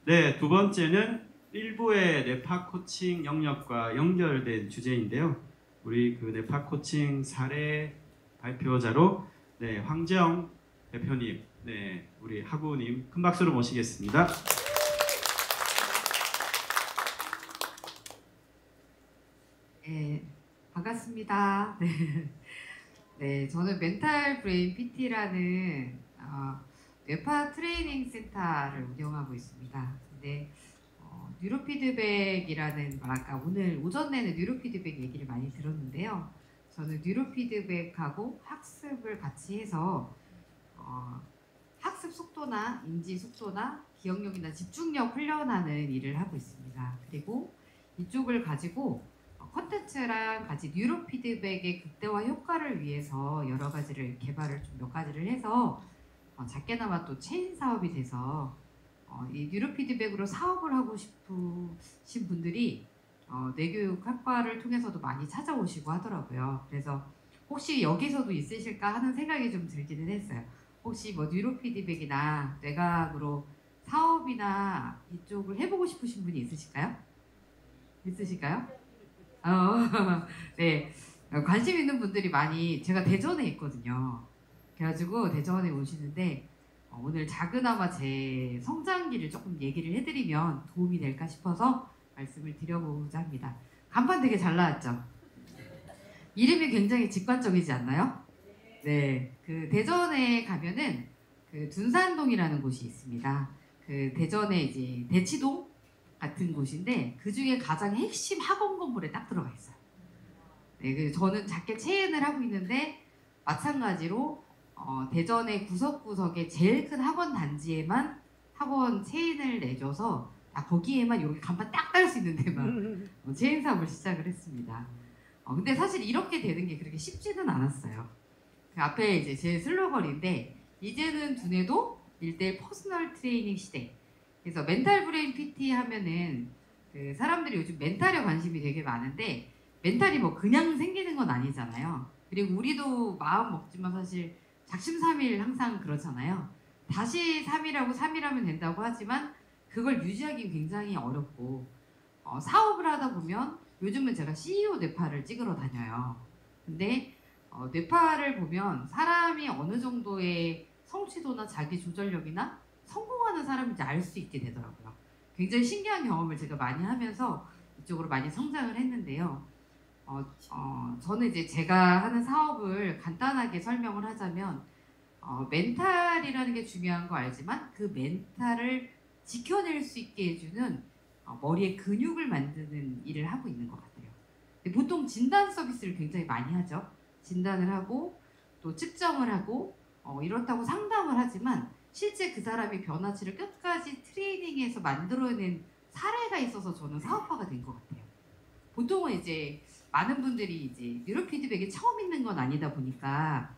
네, 두 번째는 일부의 뇌파 코칭 영역과 연결된 주제인데요. 우리 그 뇌파 코칭 사례 발표자로 네, 황재영 대표님, 네, 우리 하구님 큰 박수로 모시겠습니다. 네, 반갑습니다. 네, 네, 저는 멘탈 브레인 PT라는 뇌파 트레이닝 센터를 운영하고 있습니다. 근데 뉴로피드백이라는 뭐랄까 오늘 오전에는 뉴로피드백 얘기를 많이 들었는데요. 저는 뉴로피드백하고 학습을 같이 해서 학습 속도나 인지 속도나 기억력이나 집중력 훈련하는 일을 하고 있습니다. 그리고 이쪽을 가지고 컨텐츠랑 같이 뉴로 피드백의 극대화 효과를 위해서 여러 가지를 개발을 좀 몇 가지를 해서 작게나마 또 체인 사업이 돼서 이 뉴로 피드백으로 사업을 하고 싶으신 분들이 뇌교육 학과를 통해서도 많이 찾아오시고 하더라고요. 그래서 혹시 여기서도 있으실까 하는 생각이 좀 들기는 했어요. 혹시 뭐 뉴로 피드백이나 뇌과학으로 사업이나 이쪽을 해보고 싶으신 분이 있으실까요? 있으실까요? 네. 관심 있는 분들이 많이 제가 대전에 있거든요. 그래가지고 대전에 오시는데 오늘 작은아마 제 성장기를 조금 얘기를 해드리면 도움이 될까 싶어서 말씀을 드려보고자 합니다. 간판 되게 잘 나왔죠? 이름이 굉장히 직관적이지 않나요? 네. 그 대전에 가면은 그 둔산동이라는 곳이 있습니다. 그 대전에 이제 대치동 같은 곳인데 그 중에 가장 핵심 학원 건물에 딱 들어가 있어요. 네, 그 저는 작게 체인을 하고 있는데 마찬가지로 대전의 구석구석에 제일 큰 학원 단지에만 학원 체인을 내줘서 거기에만 여기 간판 딱 딸 수 있는 데만 체인 사업을 시작을 했습니다. 근데 사실 이렇게 되는 게 그렇게 쉽지는 않았어요. 그 앞에 이제 제 슬로건인데 이제는 두뇌도 1대1 퍼스널 트레이닝 시대. 그래서 멘탈 브레인 PT 하면은 그 사람들이 요즘 멘탈에 관심이 되게 많은데 멘탈이 뭐 그냥 생기는 건 아니잖아요. 그리고 우리도 마음 먹지만 사실 작심삼일 항상 그렇잖아요. 다시 3일하고 3일하면 된다고 하지만 그걸 유지하기 굉장히 어렵고 사업을 하다 보면 요즘은 제가 CEO 뇌파를 찍으러 다녀요. 근데 뇌파를 보면 사람이 어느 정도의 성취도나 자기 조절력이나 성공하는 사람인지 알 수 있게 되더라고요. 굉장히 신기한 경험을 제가 많이 하면서 이쪽으로 많이 성장을 했는데요. 저는 이제 제가 하는 사업을 간단하게 설명을 하자면 멘탈이라는 게 중요한 거 알지만 그 멘탈을 지켜낼 수 있게 해주는 머리의 근육을 만드는 일을 하고 있는 것 같아요. 근데 보통 진단 서비스를 굉장히 많이 하죠. 진단을 하고 또 측정을 하고 이렇다고 상담을 하지만 실제 그 사람이 변화치를 끝까지 트레이닝해서 만들어낸 사례가 있어서 저는 사업화가 된 것 같아요. 보통은 이제 많은 분들이 이제 뉴로 피드백에 처음 있는 건 아니다 보니까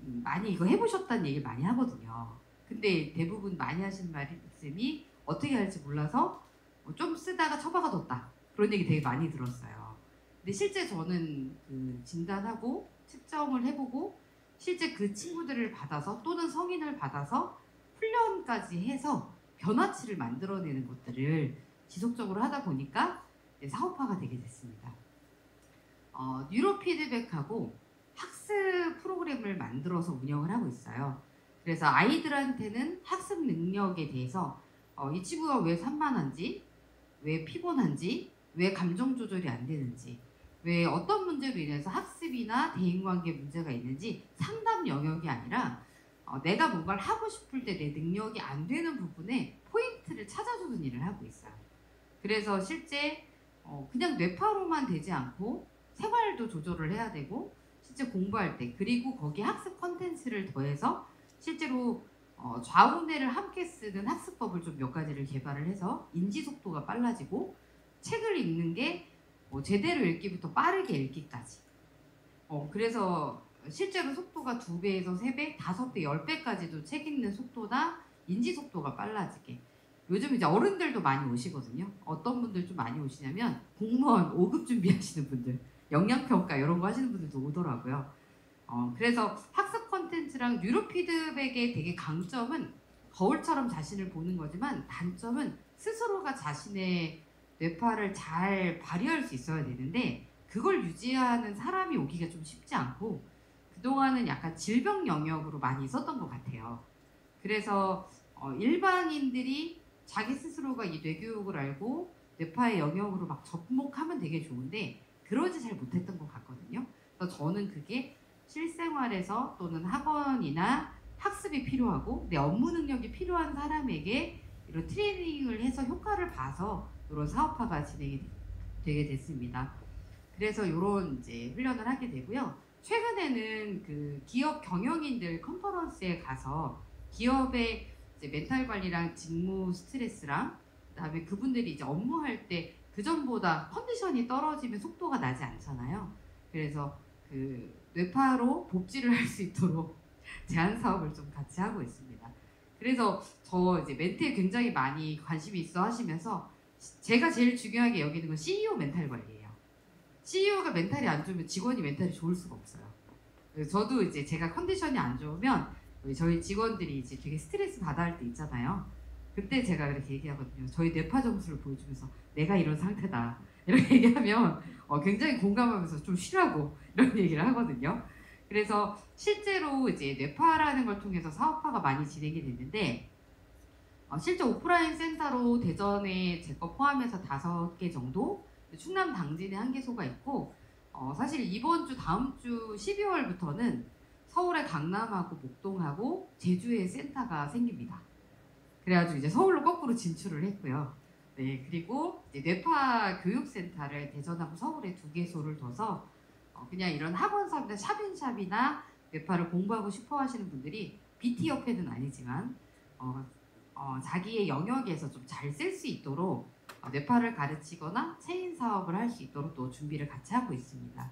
많이 이거 해보셨다는 얘기 많이 하거든요. 근데 대부분 많이 하시는 말씀이 어떻게 할지 몰라서 좀 쓰다가 처박아뒀다 그런 얘기 되게 많이 들었어요. 근데 실제 저는 그 진단하고 측정을 해보고 실제 그 친구들을 받아서 또는 성인을 받아서 훈련까지 해서 변화치를 만들어내는 것들을 지속적으로 하다 보니까 사업화가 되게 됐습니다. 뉴로 피드백하고 학습 프로그램을 만들어서 운영을 하고 있어요. 그래서 아이들한테는 학습 능력에 대해서 이 친구가 왜 산만한지, 왜 피곤한지, 왜 감정 조절이 안 되는지, 왜 어떤 문제로 인해서 학습이나 대인관계 문제가 있는지 상담 영역이 아니라 내가 뭔가를 하고 싶을 때 내 능력이 안 되는 부분에 포인트를 찾아주는 일을 하고 있어요. 그래서 실제 그냥 뇌파로만 되지 않고 생활도 조절을 해야 되고 실제 공부할 때 그리고 거기에 학습 컨텐츠를 더해서 실제로 좌우뇌를 함께 쓰는 학습법을 좀 몇 가지를 개발을 해서 인지 속도가 빨라지고 책을 읽는 게 제대로 읽기부터 빠르게 읽기까지 그래서 실제로 속도가 2배에서 3배, 5배, 10배까지도 책 읽는 속도나 인지 속도가 빨라지게 요즘 이제 어른들도 많이 오시거든요. 어떤 분들 좀 많이 오시냐면 공무원 5급 준비하시는 분들 영양평가 이런 거 하시는 분들도 오더라고요. 그래서 학습 콘텐츠랑 뉴로 피드백의 되게 강점은 거울처럼 자신을 보는 거지만 단점은 스스로가 자신의 뇌파를 잘 발휘할 수 있어야 되는데 그걸 유지하는 사람이 오기가 좀 쉽지 않고 그동안은 약간 질병 영역으로 많이 있었던 것 같아요. 그래서 일반인들이 자기 스스로가 이 뇌교육을 알고 뇌파의 영역으로 막 접목하면 되게 좋은데 그러지 잘 못했던 것 같거든요. 그래서 저는 그게 실생활에서 또는 학원이나 학습이 필요하고 내 업무 능력이 필요한 사람에게 이런 트레이닝을 해서 효과를 봐서 이런 사업화가 진행이 되게 됐습니다. 그래서 이런 이제 훈련을 하게 되고요. 최근에는 그 기업 경영인들 컨퍼런스에 가서 기업의 이제 멘탈 관리랑 직무 스트레스랑 그다음에 그분들이 이제 업무할 때 그전보다 컨디션이 떨어지면 속도가 나지 않잖아요. 그래서 그 뇌파로 복지를 할 수 있도록 제안 사업을 좀 같이 하고 있습니다. 그래서 저 이제 멘트에 굉장히 많이 관심이 있어 하시면서 제가 제일 중요하게 여기는 건 CEO 멘탈 관리예요. CEO가 멘탈이 안 좋으면 직원이 멘탈이 좋을 수가 없어요. 그래서 저도 이제 제가 컨디션이 안 좋으면 저희 직원들이 이제 되게 스트레스 받아 할 때 있잖아요. 그때 제가 그렇게 얘기하거든요. 저희 뇌파 점수를 보여주면서 내가 이런 상태다. 이렇게 얘기하면 굉장히 공감하면서 좀 쉬라고 이런 얘기를 하거든요. 그래서 실제로 이제 뇌파라는 걸 통해서 사업화가 많이 진행이 됐는데 실제 오프라인 센터로 대전에 제 거 포함해서 5개 정도, 충남 당진에 1개소가 있고 사실 이번 주 다음 주 12월부터는 서울의 강남하고 목동하고 제주에 센터가 생깁니다. 그래가지고 이제 서울로 거꾸로 진출을 했고요. 네, 그리고 이제 뇌파 교육센터를 대전하고 서울에 2개소를 둬서 그냥 이런 학원 사업이나 샵인샵이나 뇌파를 공부하고 싶어 하시는 분들이 BT 협회는 아니지만 자기의 영역에서 좀 잘 쓸 수 있도록 뇌파를 가르치거나 체인 사업을 할 수 있도록 또 준비를 같이 하고 있습니다.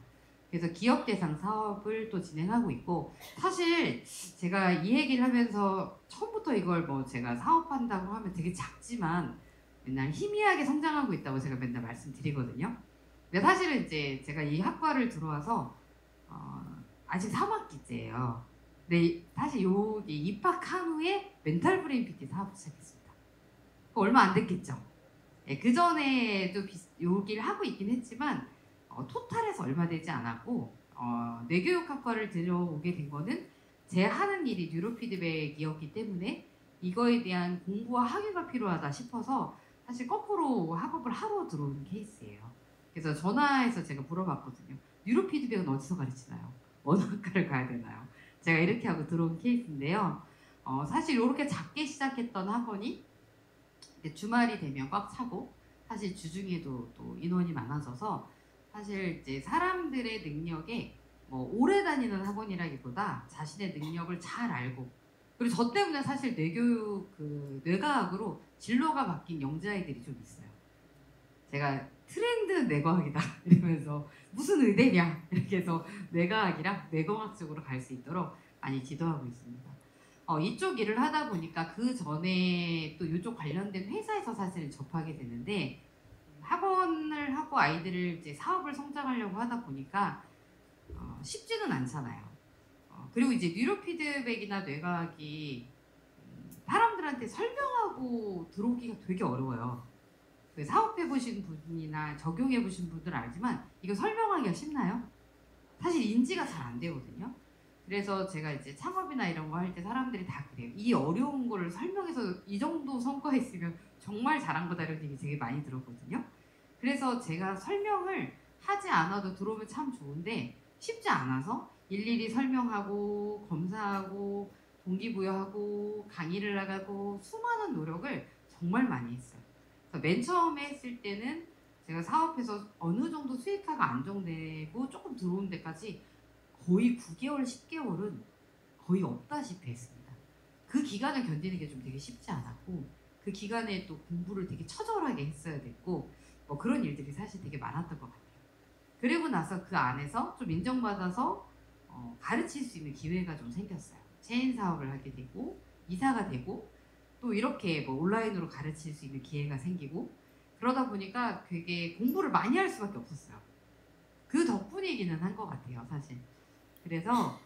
그래서 기업 대상 사업을 또 진행하고 있고 사실 제가 이 얘기를 하면서 처음부터 이걸 뭐 제가 사업한다고 하면 되게 작지만 맨날 희미하게 성장하고 있다고 제가 맨날 말씀드리거든요. 근데 사실은 이제 제가 이 학과를 들어와서 아직 3학기째예요. 근데 사실 여기 입학한 후에 멘탈 브레인 PT 사업을 시작했습니다. 얼마 안 됐겠죠. 네, 그 전에도 여기를 하고 있긴 했지만 토탈에서 얼마 되지 않았고 뇌교육학과를 들어오게 된 거는 제 하는 일이 뉴로피드백이었기 때문에 이거에 대한 공부와 학위가 필요하다 싶어서 사실 거꾸로 학업을 하러 들어온 케이스예요. 그래서 전화해서 제가 물어봤거든요. 뉴로피드백은 어디서 가르치나요? 어느 학과를 가야 되나요? 제가 이렇게 하고 들어온 케이스인데요. 사실 이렇게 작게 시작했던 학원이 주말이 되면 꽉 차고 사실 주중에도 또 인원이 많아져서 사실 이제 사람들의 능력에 뭐 오래 다니는 학원이라기보다 자신의 능력을 잘 알고 그리고 저 때문에 사실 뇌교육 그 뇌과학으로 진로가 바뀐 영재아이들이 좀 있어요. 제가 트렌드 뇌과학이다 이러면서 무슨 의대냐 이렇게 해서 뇌과학이랑 뇌공학 쪽으로 갈 수 있도록 많이 지도하고 있습니다. 이쪽 일을 하다 보니까 그 전에 또 이쪽 관련된 회사에서 사실 접하게 되는데 학원을 하고 아이들을 이제 사업을 성장하려고 하다 보니까 쉽지는 않잖아요. 그리고 이제 뉴로피드백이나 뇌과학이 사람들한테 설명하고 들어오기가 되게 어려워요. 그 사업해보신 분이나 적용해보신 분들은 알지만 이거 설명하기가 쉽나요? 사실 인지가 잘 안 되거든요. 그래서 제가 이제 창업이나 이런 거 할 때 사람들이 다 그래요. 이 어려운 거를 설명해서 이 정도 성과 있으면 정말 잘한 거다 이런 얘기 되게 많이 들었거든요. 그래서 제가 설명을 하지 않아도 들어오면 참 좋은데 쉽지 않아서 일일이 설명하고 검사하고 동기부여하고 강의를 나가고 수많은 노력을 정말 많이 했어요. 그래서 맨 처음에 했을 때는 제가 사업해서 어느 정도 수익화가 안정되고 조금 들어온 데까지 거의 9개월, 10개월은 거의 없다시피 했습니다. 그 기간을 견디는 게 좀 되게 쉽지 않았고 그 기간에 또 공부를 되게 처절하게 했어야 됐고 뭐 그런 일들이 사실 되게 많았던 것 같아요. 그리고 나서 그 안에서 좀 인정받아서 가르칠 수 있는 기회가 좀 생겼어요. 체인 사업을 하게 되고 이사가 되고 또 이렇게 뭐 온라인으로 가르칠 수 있는 기회가 생기고 그러다 보니까 되게 공부를 많이 할 수밖에 없었어요. 그 덕분이기는 한 것 같아요, 사실. 그래서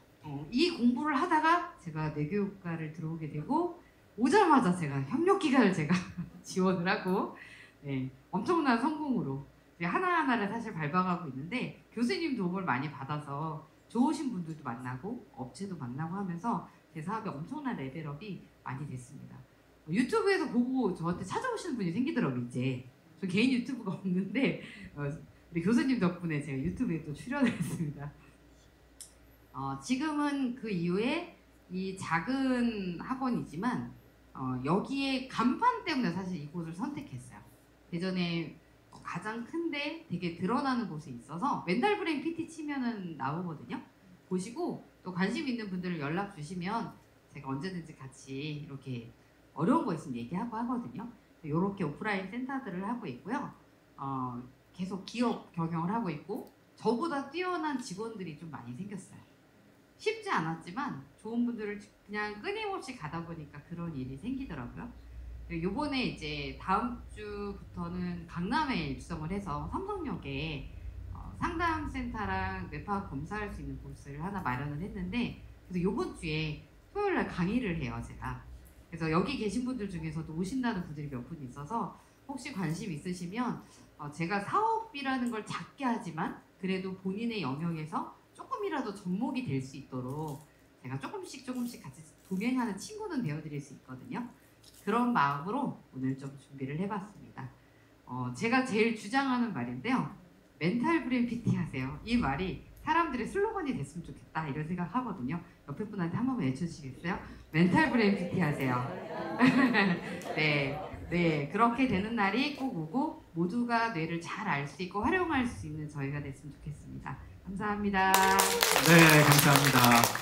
이 공부를 하다가 제가 뇌교육과를 들어오게 되고 오자마자 제가 협력기관을 제가 지원을 하고 네, 엄청난 성공으로 하나하나를 사실 밟아가고 있는데 교수님 도움을 많이 받아서 좋으신 분들도 만나고 업체도 만나고 하면서 제 사업이 엄청난 레벨업이 많이 됐습니다. 유튜브에서 보고 저한테 찾아오시는 분이 생기더라고요. 이제 저 개인 유튜브가 없는데 우리 교수님 덕분에 제가 유튜브에 또 출연을 했습니다. 지금은 그 이후에 이 작은 학원이지만 여기에 간판 때문에 사실 이곳을 선택했어요. 대전에 가장 큰데 되게 드러나는 곳에 있어서 멘탈 브레인 PT 치면은 나오거든요. 보시고 또 관심 있는 분들을 연락 주시면 제가 언제든지 같이 이렇게 어려운 거 있으면 얘기하고 하거든요. 이렇게 오프라인 센터들을 하고 있고요. 계속 기업 경영을 하고 있고 저보다 뛰어난 직원들이 좀 많이 생겼어요. 쉽지 않았지만 좋은 분들을 그냥 끊임없이 가다 보니까 그런 일이 생기더라고요. 요번에 이제 다음 주부터는 강남에 입성을 해서 삼성역에 상담센터랑 뇌파악 검사할 수 있는 곳을 하나 마련을 했는데 그래서 요번 주에 토요일날 강의를 해요 제가. 그래서 여기 계신 분들 중에서도 오신다는 분들이 몇 분 있어서 혹시 관심 있으시면 제가 사업이라는 걸 작게 하지만 그래도 본인의 영역에서 조금이라도 접목이 될 수 있도록 제가 조금씩 같이 동행하는 친구는 되어드릴 수 있거든요. 그런 마음으로 오늘 좀 준비를 해봤습니다. 제가 제일 주장하는 말인데요. 멘탈 브레인 PT 하세요. 이 말이 사람들의 슬로건이 됐으면 좋겠다 이런 생각하거든요. 옆에 분한테 한 번만 외쳐주시겠어요? 멘탈 브레인 PT 하세요. 네, 그렇게 되는 날이 꼭 오고 모두가 뇌를 잘 알 수 있고 활용할 수 있는 저희가 됐으면 좋겠습니다. 감사합니다. 네, 감사합니다.